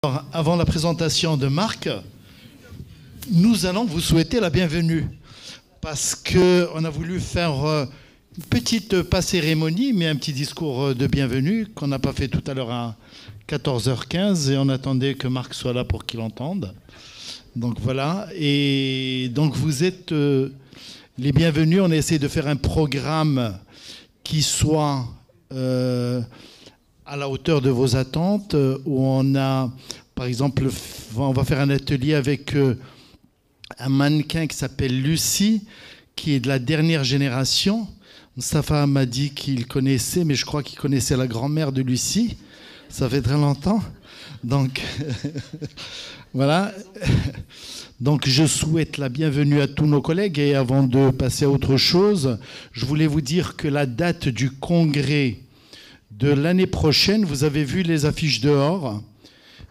Alors, avant la présentation de Marc, nous allons vous souhaiter la bienvenue parce qu'on a voulu faire une petite, pas cérémonie, mais un petit discours de bienvenue qu'on n'a pas fait tout à l'heure à 14h15 et on attendait que Marc soit là pour qu'il entende. Donc voilà, et donc vous êtes les bienvenus. On a essayé de faire un programme qui soit à la hauteur de vos attentes, où on a, par exemple, on va faire un atelier avec un mannequin qui s'appelle Lucie, qui est de la dernière génération. Moustapha m'a dit qu'il connaissait, mais je crois qu'il connaissait la grand-mère de Lucie. Ça fait très longtemps. Donc, voilà. Donc, je souhaite la bienvenue à tous nos collègues. Et avant de passer à autre chose, je voulais vous dire que la date du congrès de l'année prochaine, vous avez vu les affiches dehors,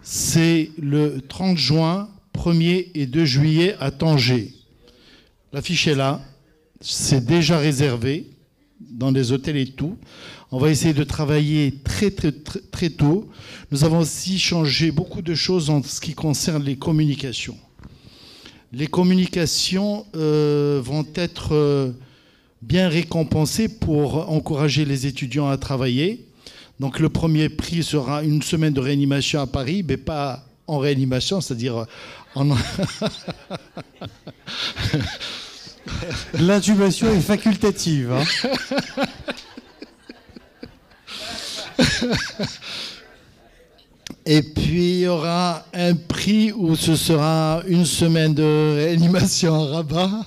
c'est le 30 juin, 1er et 2 juillet à Tanger. L'affiche est là, c'est déjà réservé dans les hôtels et tout. On va essayer de travailler très tôt. Nous avons aussi changé beaucoup de choses en ce qui concerne les communications. Les communications vont être bien récompensées pour encourager les étudiants à travailler. Donc le premier prix sera une semaine de réanimation à Paris, mais pas en réanimation, c'est-à-dire en... L'intubation est facultative. Hein. Et puis il y aura un prix où ce sera une semaine de réanimation à Rabat.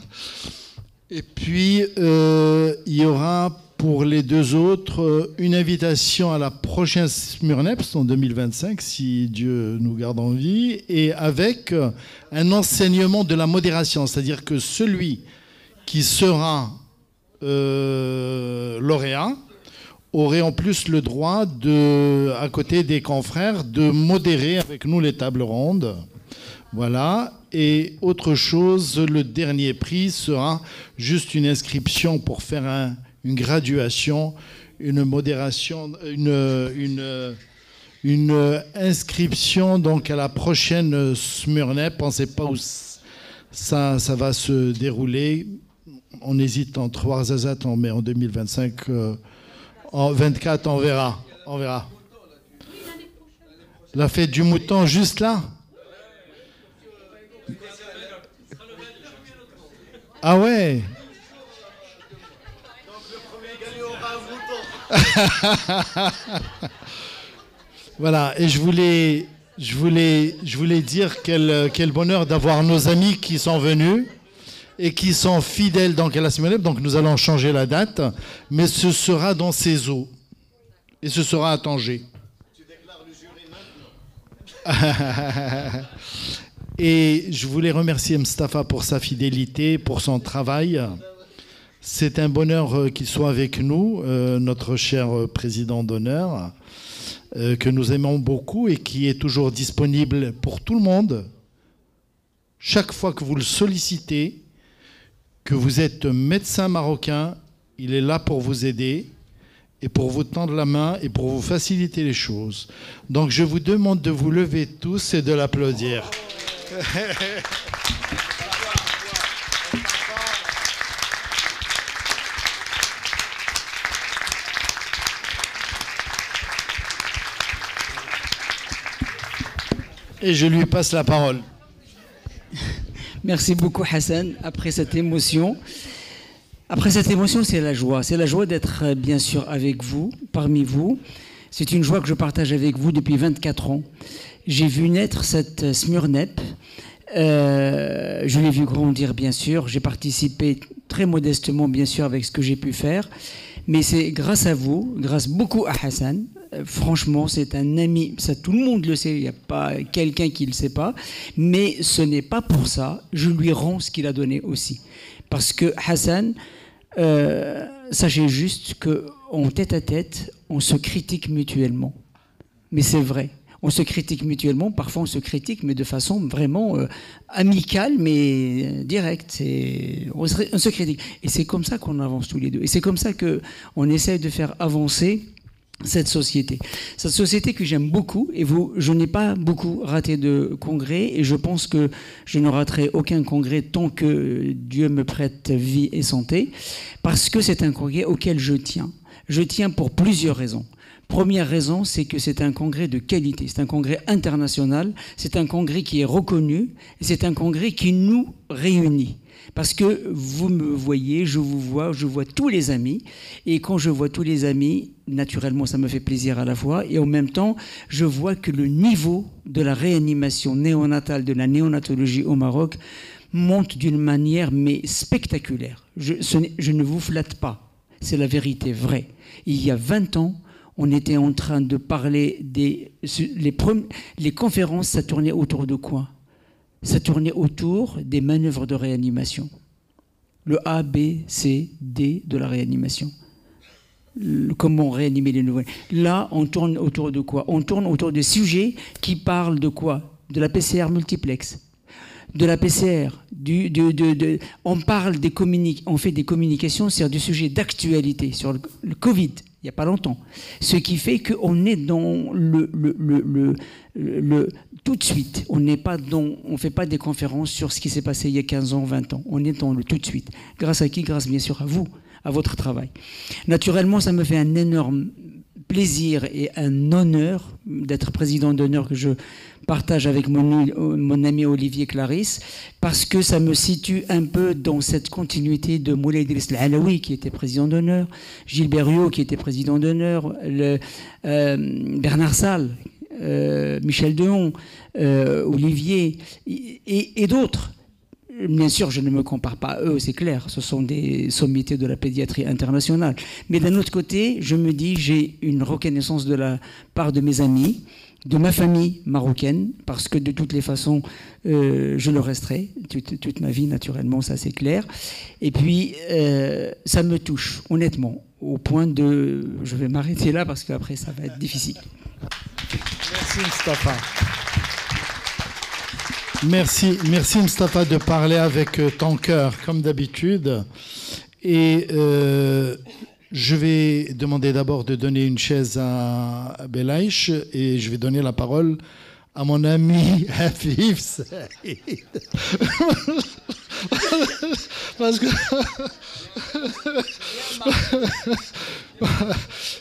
Et puis il y aura pour les deux autres une invitation à la prochaine Smurneps en 2025, si Dieu nous garde en vie, et avec un enseignement de la modération, c'est-à-dire que celui qui sera lauréat aurait en plus le droit, à côté des confrères, de modérer avec nous les tables rondes. Voilà. Et autre chose, le dernier prix sera juste une inscription pour faire une graduation, une modération, une inscription donc à la prochaine Smurnep. On ne sait pas où ça va se dérouler. On hésite entre Ouarzazate, mais en 2025, en 24, on verra. On verra. La fête du mouton, juste là. Ah ouais. Voilà, et je voulais dire quel bonheur d'avoir nos amis qui sont venus et qui sont fidèles donc à la Smurnep. Donc nous allons changer la date, mais ce sera dans ces eaux et ce sera à Tanger. Tu déclares le jury maintenant. Et je voulais remercier Moustapha pour sa fidélité, pour son travail. C'est un bonheur qu'il soit avec nous, notre cher président d'honneur, que nous aimons beaucoup et qui est toujours disponible pour tout le monde. Chaque fois que vous le sollicitez, que vous êtes médecin marocain, il est là pour vous aider et pour vous tendre la main et pour vous faciliter les choses. Donc je vous demande de vous lever tous et de l'applaudir. Et je lui passe la parole. Merci beaucoup Hassan. Après cette émotion, c'est la joie. C'est la joie d'être bien sûr avec vous, parmi vous. C'est une joie que je partage avec vous depuis 24 ans. J'ai vu naître cette Smurnep. Je l'ai vu grandir bien sûr. J'ai participé très modestement bien sûr avec ce que j'ai pu faire. Mais c'est grâce à vous, grâce beaucoup à Hassan. Franchement, c'est un ami, ça tout le monde le sait, il n'y a pas quelqu'un qui ne le sait pas, mais ce n'est pas pour ça, je lui rends ce qu'il a donné aussi. Parce que Hassan, sachez juste qu'en tête à tête, on se critique mutuellement. Mais c'est vrai, on se critique mutuellement, parfois on se critique, mais de façon vraiment amicale, mais directe. On se critique. Et c'est comme ça qu'on avance tous les deux. Et c'est comme ça qu'on essaye de faire avancer cette société. Cette société que j'aime beaucoup, et je n'ai pas beaucoup raté de congrès, et je pense que je ne raterai aucun congrès tant que Dieu me prête vie et santé, parce que c'est un congrès auquel je tiens. Je tiens pour plusieurs raisons. Première raison, c'est que c'est un congrès de qualité, c'est un congrès international, c'est un congrès qui est reconnu, et c'est un congrès qui nous réunit. Parce que vous me voyez, je vous vois, je vois tous les amis, et quand je vois tous les amis, naturellement ça me fait plaisir à la fois, et en même temps, je vois que le niveau de la réanimation néonatale, de la néonatologie au Maroc, monte d'une manière mais spectaculaire. Je ne vous flatte pas, c'est la vérité vraie. Il y a 20 ans, on était en train de parler les conférences, ça tournait autour de quoi? Ça tournait autour des manœuvres de réanimation. Le A, B, C, D de la réanimation. Comment réanimer les nouveaux. Là, on tourne autour de quoi? On tourne autour de sujets qui parlent de quoi? De la PCR multiplex, de la PCR, on parle on fait des communications sur des sujets d'actualité, sur le Covid, il n'y a pas longtemps. Ce qui fait qu'on est dans tout de suite. On ne fait pas des conférences sur ce qui s'est passé il y a 15 ans, 20 ans. On est dans le tout de suite. Grâce à qui? Grâce bien sûr à vous, à votre travail. Naturellement, ça me fait un énorme plaisir et un honneur d'être président d'honneur que je partage avec mon ami Olivier Clarisse, parce que ça me situe un peu dans cette continuité de Moulay Idriss Al-Alaoui qui était président d'honneur, Gilles Berriot qui était président d'honneur, Bernard Salle, Michel Deon, Olivier et d'autres. Bien sûr, je ne me compare pas à eux, c'est clair, ce sont des sommités de la pédiatrie internationale. Mais d'un autre côté, je me dis, j'ai une reconnaissance de la part de mes amis, de ma famille marocaine, parce que de toutes les façons, je le resterai toute ma vie, naturellement, ça c'est clair. Et puis, ça me touche, honnêtement, au point de... Je vais m'arrêter là, parce qu'après, ça va être difficile. Merci, Mustapha. Merci Mustapha de parler avec ton cœur, comme d'habitude. Et je vais demander d'abord de donner une chaise à Belaïch et je vais donner la parole à mon ami Hafif Saïd. Parce que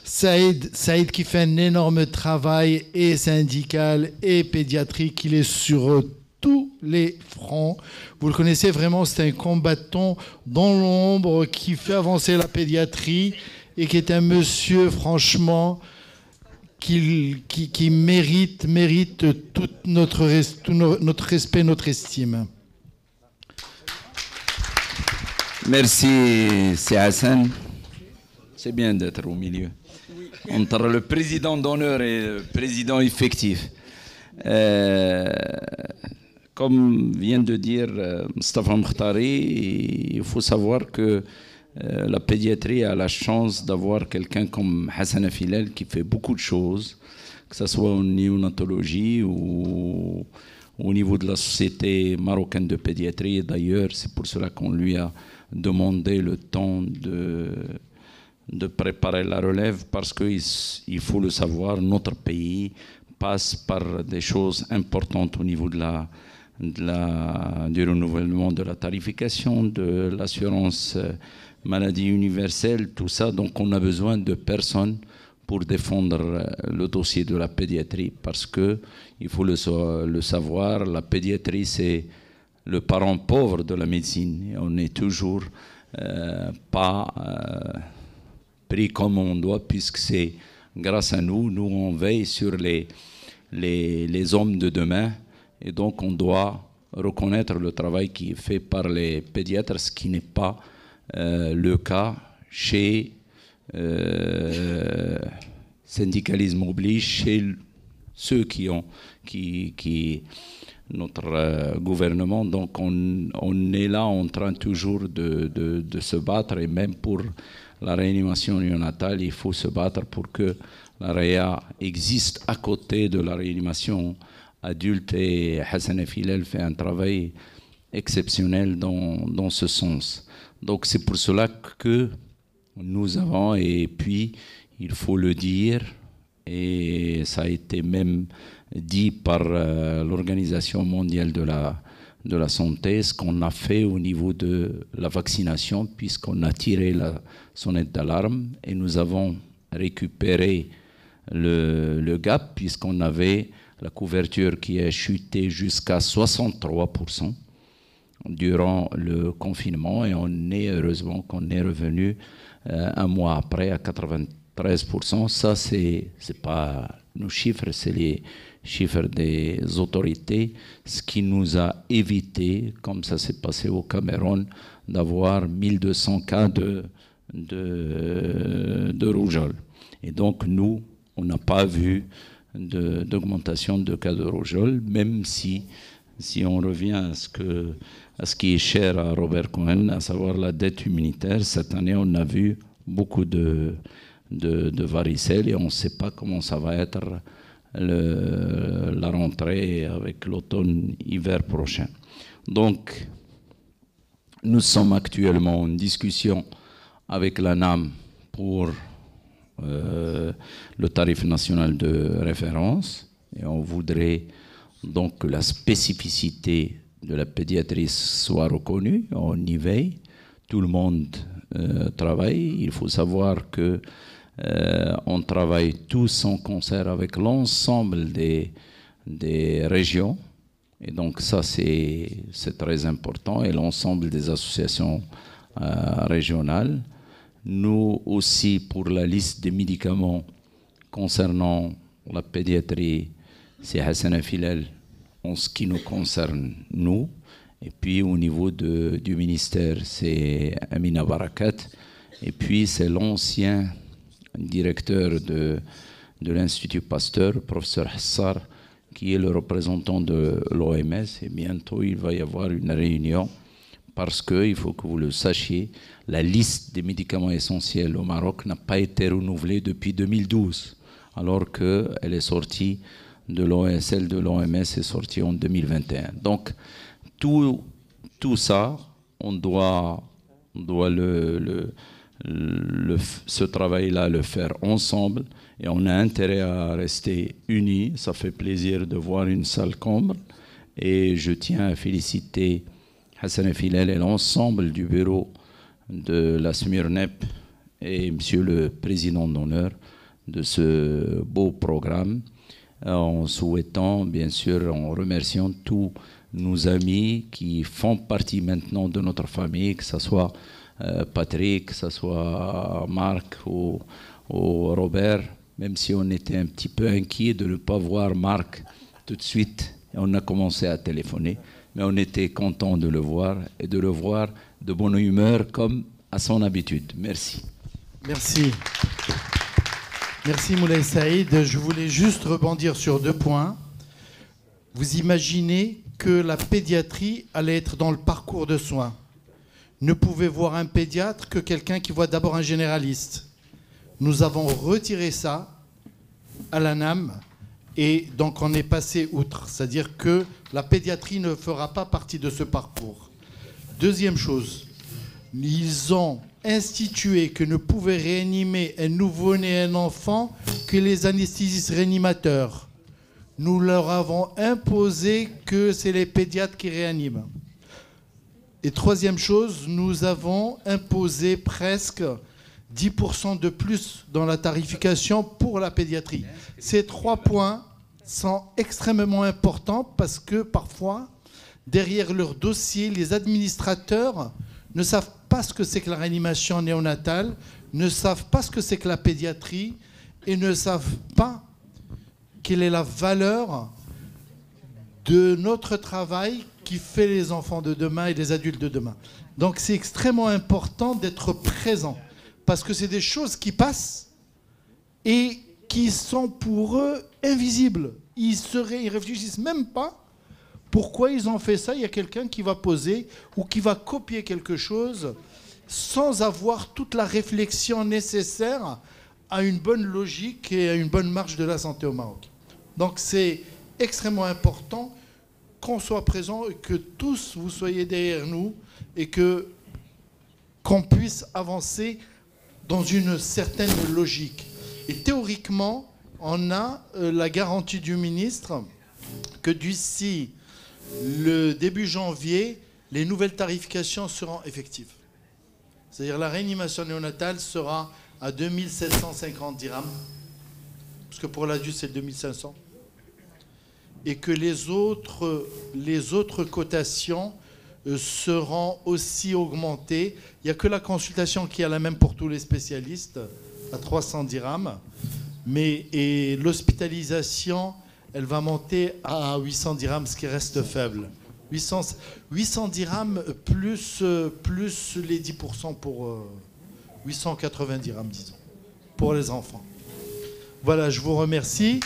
Saïd qui fait un énorme travail et syndical et pédiatrique, il est sur tous les fronts. Vous le connaissez vraiment, c'est un combattant dans l'ombre qui fait avancer la pédiatrie et qui est un monsieur, franchement, qui mérite tout notre respect, notre estime. Merci, c'est Hassan. C'est bien d'être au milieu. Entre le président d'honneur et le président effectif. Comme vient de dire Mustapha Mkhtari, il faut savoir que la pédiatrie a la chance d'avoir quelqu'un comme Hassan Afilal qui fait beaucoup de choses, que ce soit en néonatologie ou au niveau de la Société marocaine de pédiatrie. D'ailleurs, c'est pour cela qu'on lui a demandé le temps de préparer la relève, parce qu'il faut le savoir, notre pays passe par des choses importantes au niveau du renouvellement de la tarification, de l'assurance maladie universelle, tout ça. Donc on a besoin de personnes pour défendre le dossier de la pédiatrie, parce que il faut le savoir, la pédiatrie c'est le parent pauvre de la médecine. Et on n'est toujours pas pris comme on doit, puisque c'est grâce à nous on veille sur les hommes de demain. Et donc, on doit reconnaître le travail qui est fait par les pédiatres, ce qui n'est pas le cas chez syndicalisme oblige, chez ceux qui notre gouvernement. Donc, on est là en train toujours de se battre, et même pour la réanimation néonatale, il faut se battre pour que la réa existe à côté de la réanimation adulte, et Hassan Afilal fait un travail exceptionnel dans ce sens. Donc c'est pour cela que nous avons, et puis il faut le dire, et ça a été même dit par l'Organisation mondiale de la santé, ce qu'on a fait au niveau de la vaccination, puisqu'on a tiré la sonnette d'alarme et nous avons récupéré le gap, puisqu'on avait la couverture qui a chuté jusqu'à 63% durant le confinement, et heureusement qu'on est revenu un mois après à 93%. Ça, c'est pas nos chiffres, c'est les chiffres des autorités, ce qui nous a évité, comme ça s'est passé au Cameroun, d'avoir 1200 cas de rougeole. Et donc, nous, on n'a pas vu d'augmentation de cas de rougeole, même si on revient à ce qui est cher à Robert Cohen, à savoir la dette immunitaire. Cette année, on a vu beaucoup de varicelle, et on ne sait pas comment ça va être la rentrée avec l'automne-hiver prochain. Donc, nous sommes actuellement en discussion avec l'ANAM pour le tarif national de référence, et on voudrait donc que la spécificité de la pédiatrie soit reconnue. On y veille, tout le monde travaille. Il faut savoir que on travaille tous en concert avec l'ensemble des régions, et donc ça c'est très important, et l'ensemble des associations régionales. Nous aussi, pour la liste des médicaments concernant la pédiatrie, c'est Hassan Filal en ce qui nous concerne, nous. Et puis au niveau du ministère, c'est Amina Barakat. Et puis c'est l'ancien directeur de l'Institut Pasteur, professeur Hassar, qui est le représentant de l'OMS. Et bientôt, il va y avoir une réunion, parce qu'il faut que vous le sachiez, la liste des médicaments essentiels au Maroc n'a pas été renouvelée depuis 2012, alors qu'elle est sortie de l'OSL de l'OMS, est sortie en 2021. Donc, tout ça, on doit ce travail-là le faire ensemble, et on a intérêt à rester unis. Ça fait plaisir de voir une salle comble, et je tiens à féliciter Hassan Filal et l'ensemble du bureau de la SMIRNEP et Monsieur le Président d'honneur de ce beau programme, en souhaitant, bien sûr, en remerciant tous nos amis qui font partie maintenant de notre famille, que ce soit Patrick, que ce soit Marc ou Robert, même si on était un petit peu inquiet de ne pas voir Marc tout de suite, on a commencé à téléphoner, mais on était content de le voir, et de le voir de bonne humeur comme à son habitude. Merci. Merci. Merci Moulay Saïd. Je voulais juste rebondir sur 2 points. Vous imaginez que la pédiatrie allait être dans le parcours de soins. Ne pouvait voir un pédiatre que quelqu'un qui voit d'abord un généraliste. Nous avons retiré ça à l'ANAM, et donc on est passé outre. C'est-à-dire que la pédiatrie ne fera pas partie de ce parcours. Deuxième chose, ils ont institué que ne pouvaient réanimer un nouveau-né, un enfant, que les anesthésistes réanimateurs. Nous leur avons imposé que c'est les pédiatres qui réaniment. Et troisième chose, nous avons imposé presque 10% de plus dans la tarification pour la pédiatrie. Ces 3 points sont extrêmement importants, parce que parfois, derrière leur dossier, les administrateurs ne savent pas ce que c'est que la réanimation néonatale, ne savent pas ce que c'est que la pédiatrie, et ne savent pas quelle est la valeur de notre travail qui fait les enfants de demain et les adultes de demain. Donc c'est extrêmement important d'être présent, parce que c'est des choses qui passent et qui sont pour eux invisibles. Ils réfléchissent même pas pourquoi ils ont fait ça. Il y a quelqu'un qui va poser ou qui va copier quelque chose sans avoir toute la réflexion nécessaire à une bonne logique et à une bonne marche de la santé au Maroc. Donc c'est extrêmement important qu'on soit présent, et que tous vous soyez derrière nous, et qu'on puisse avancer dans une certaine logique. Et théoriquement, on a la garantie du ministre que d'ici le début janvier, les nouvelles tarifications seront effectives. C'est-à-dire la réanimation néonatale sera à 2750 dirhams, parce que pour l'adulte c'est 2500, et que les autres cotations seront aussi augmentées. Il n'y a que la consultation qui est la même pour tous les spécialistes, à 300 dirhams, et l'hospitalisation, elle va monter à 800 dirhams, ce qui reste faible. 800 dirhams plus les 10% pour 880 dirhams, disons, pour les enfants. Voilà, je vous remercie.